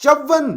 54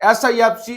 SIFC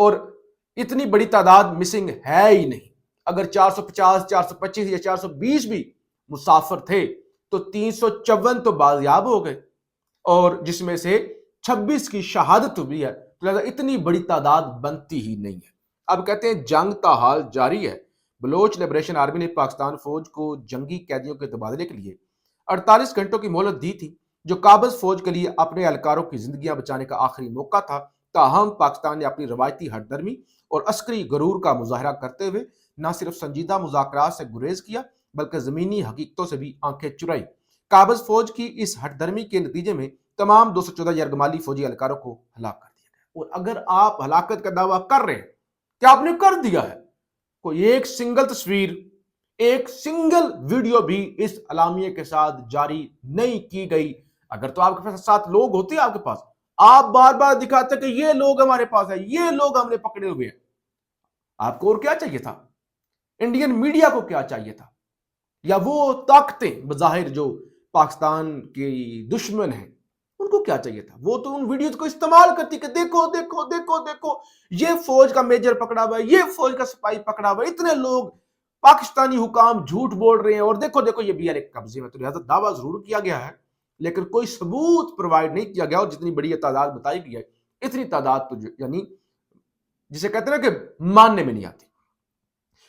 اور اتنی بڑی تعداد مسنگ ہے ہی نہیں. اگر 450 425 یا 420 بھی مسافر تھے تو 354 تو بازیاب ہو گئے اور جس میں سے 26 کی شہادت ہوئی ہے. لہذا اتنی بڑی تعداد بنتی ہی نہیں ہے. اب کہتے ہیں جنگ تاحال جاری ہے. بلوچ لبریشن آرمی نے پاکستان فوج کو جنگی قیدیوں کے تبادلے کے لیے 48 گھنٹوں کی مہلت دی تھی جو قابض فوج کے لیے اپنے اہلکاروں کی زندگیاں بچانے کا آخری موقع تھا. تاہم پاکستان نے اپنی روایتی ہٹ درمی اور عسکری غرور کا مظاہرہ کرتے ہوئے نہ صرف سنجیدہ مذاکرات سے گریز کیا بلکہ زمینی حقیقتوں سے بھی آنکھیں چرائی. قابض فوج کی اس ہٹ درمی کے نتیجے میں تمام 214 یرغمالی فوجی اہلکاروں کو ہلاک کر دیا گیا. اور اگر آپ ہلاکت کا دعویٰ کر رہے ہیں کہ آپ نے کر دیا ہے, کوئی ایک سنگل تصویر ایک سنگل ویڈیو بھی اس اعلامیے کے ساتھ جاری نہیں کی گئی. اگر تو آپ کے پاس 7 لوگ ہوتے ہیں آپ کے پاس, آپ بار بار دکھاتے کہ یہ لوگ ہمارے پاس ہیں, یہ لوگ ہم نے پکڑے ہوئے ہیں. آپ کو اور کیا چاہیے تھا؟ انڈین میڈیا کو کیا چاہیے تھا؟ یا وہ طاقتیں بظاہر جو پاکستان کی دشمن ہیں ان کو کیا چاہیے تھا؟ وہ تو ان ویڈیوز کو استعمال کرتی کہ دیکھو دیکھو دیکھو دیکھو یہ فوج کا میجر پکڑا ہوا ہے, یہ فوج کا سپاہی پکڑا ہوا ہے, اتنے لوگ پاکستانی حکام جھوٹ بول رہے ہیں اور دیکھو دیکھو یہ BLA قبضے میں. تو لہٰذا دعویٰ ضرور کیا گیا ہے لیکن کوئی ثبوت پرووائڈ نہیں کیا گیا. اور جتنی بڑی تعداد بتائی گئی ہے اتنی تعداد تو یعنی جسے کہتے ہیں نا کہ ماننے میں نہیں آتی.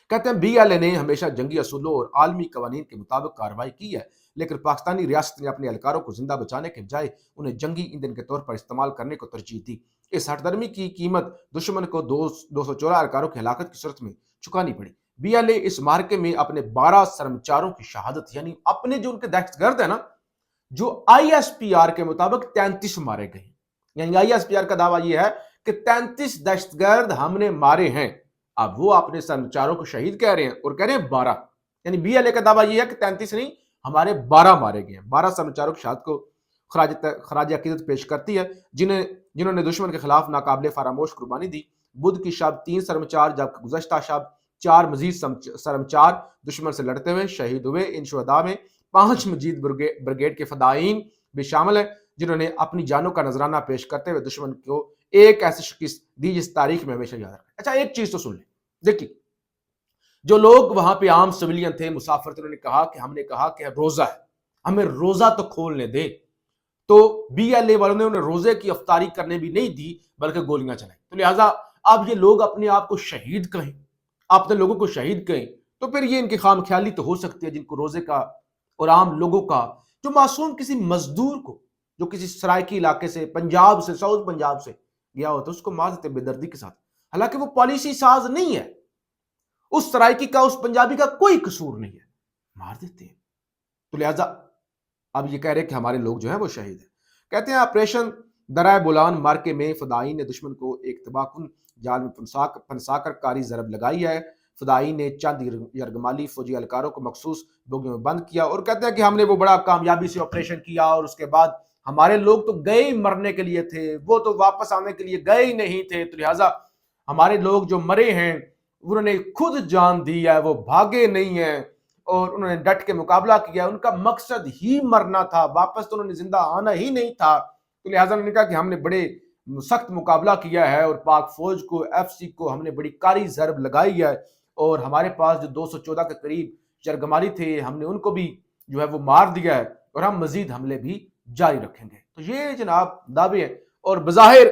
کہتے ہیں BLA نے ہمیشہ جنگی اصولوں اور عالمی قوانین کے مطابق کارروائی کی ہے لیکن پاکستانی ریاست نے اپنے اہلکاروں کو زندہ بچانے کے بجائے انہیں جنگی ایندھن کے طور پر استعمال کرنے کو ترجیح دی. اس ہٹ درمی کی قیمت دشمن کو 214 اہلکاروں کی ہلاکت کی صورت میں چکانی پڑی. BLA اس مارکے میں اپنے 12 سرمچاروں کی شہادت یعنی اپنے جو ان کے دہشت گرد ہیں نا, جو ISPR کے مطابق 33 مارے گئے. یعنی ISPR کا دعویٰ یہ ہے کہ 33 دہشت گرد ہم نے مارے ہیں. اب وہ اپنے سرمچاروں کو شہید کہہ رہے ہیں اور کہہ رہے ہیں 12. یعنی BLA کا دعویٰ یہ ہے کہ 33 نہیں, ہمارے 12 مارے گئے ہیں. 12 سرمچاروں کی شہادت کو خراج عقیدت پیش کرتی ہے جنہوں نے دشمن کے خلاف ناقابل فراموش قربانی دی. بدھ کی شب 3 سرمچار جبکہ گزشتہ شب 4 مزید سرمچار دشمن سے لڑتے ہوئے شہید ہوئے. ان شہداء میں 5 مزید بریگیڈ کے فدائین بھی شامل ہیں جنہوں نے اپنی جانوں کا نذرانہ پیش کرتے ہوئے دشمن کو ایک ایسی شکست دی جس تاریخ میں ہمیشہ یاد رکھا. اچھا ایک چیز تو سن لیں, دیکھیے جو لوگ وہاں پہ عام سویلین تھے, مسافر تھے, انہوں نے کہا کہ ہم نے کہا کہ روزہ ہے, ہمیں روزہ تو کھولنے دے. تو BLA والوں نے انہیں روزے کی افطاری کرنے بھی نہیں دی بلکہ گولیاں چلائی. تو لہٰذا اب یہ لوگ اپنے آپ کو شہید کہیں, اپنے لوگوں کو شہید کہیں, تو پھر یہ ان کی خام خیالی تو ہو سکتی ہے جن کو روزے کا اور عام لوگوں کا, جو معصوم کسی مزدور کو جو کسی سرائکی علاقے سے پنجاب سے ساؤتھ پنجاب سے گیا ہوتا اس کو مار دیتے بے دردی کے ساتھ, حالانکہ وہ پالیسی ساز نہیں ہے, اس سرائکی کا اس پنجابی کا کوئی قصور نہیں ہے, مار دیتے ہیں. تو لہٰذا اب یہ کہہ رہے کہ ہمارے لوگ جو ہیں وہ شہید ہیں. کہتے ہیں آپریشن درائے بولان مارکے میں فدائین نے دشمن کو ایک تباہ کن جال میں پھنسا کر کاری ضرب لگائی ہے. فدائین نے چند یرغمالی فوجی اہلکاروں کو مخصوص بوگیوں میں بند کیا اور کہتے ہیں کہ ہم نے وہ بڑا کامیابی سے آپریشن کیا اور اس کے بعد ہمارے لوگ تو گئے ہی مرنے کے لیے تھے, وہ تو واپس آنے کے لیے گئے ہی نہیں تھے. تو لہٰذا ہمارے لوگ جو مرے ہیں انہوں نے خود جان دی ہے, وہ بھاگے نہیں ہیں اور انہوں نے ڈٹ کے مقابلہ کیا. ان کا مقصد ہی مرنا تھا, واپس تو انہوں نے زندہ آنا ہی نہیں تھا. تو لہٰذا انہوں نے کہا کہ ہم نے بڑے سخت مقابلہ کیا ہے اور پاک فوج کو FC کو ہم نے بڑی کاری ضرب لگائی ہے اور ہمارے پاس جو 214 کے قریب یرغمالی تھے ہم نے ان کو بھی جو ہے وہ مار دیا ہے اور ہم مزید حملے بھی جاری رکھیں گے. تو یہ جناب دعوے ہیں اور بظاہر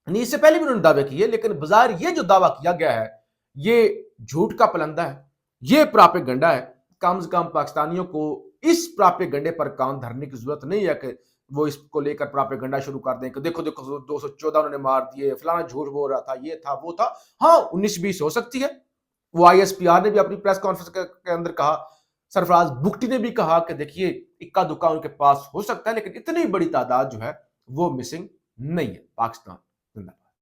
اس سے پہلے بھی انہوں نے دعوے کیے لیکن بظاہر یہ جو دعویٰ کیا گیا ہے یہ جھوٹ کا پلندہ ہے, یہ پراپیگنڈا ہے. کم سے کم پاکستانیوں کو اس پراپیگنڈے پر کان دھرنے کی ضرورت نہیں ہے کہ وہ اس کو لے کر پراپیگنڈا شروع کر دیں کہ دیکھو دیکھو 214 انہوں نے مار دیے, فلانا جھوٹ بول رہا تھا, یہ تھا وہ تھا. ہاں 19-20 ہو سکتی ہے. وہ ISPR نے بھی اپنی پریس کانفرنس کے اندر کہا, سرفراز بگٹی نے بھی کہا کہ دیکھیے اکا دکا ان کے پاس ہو سکتا ہے لیکن اتنی بڑی تعداد جو ہے وہ مسنگ نہیں ہے. پاکستان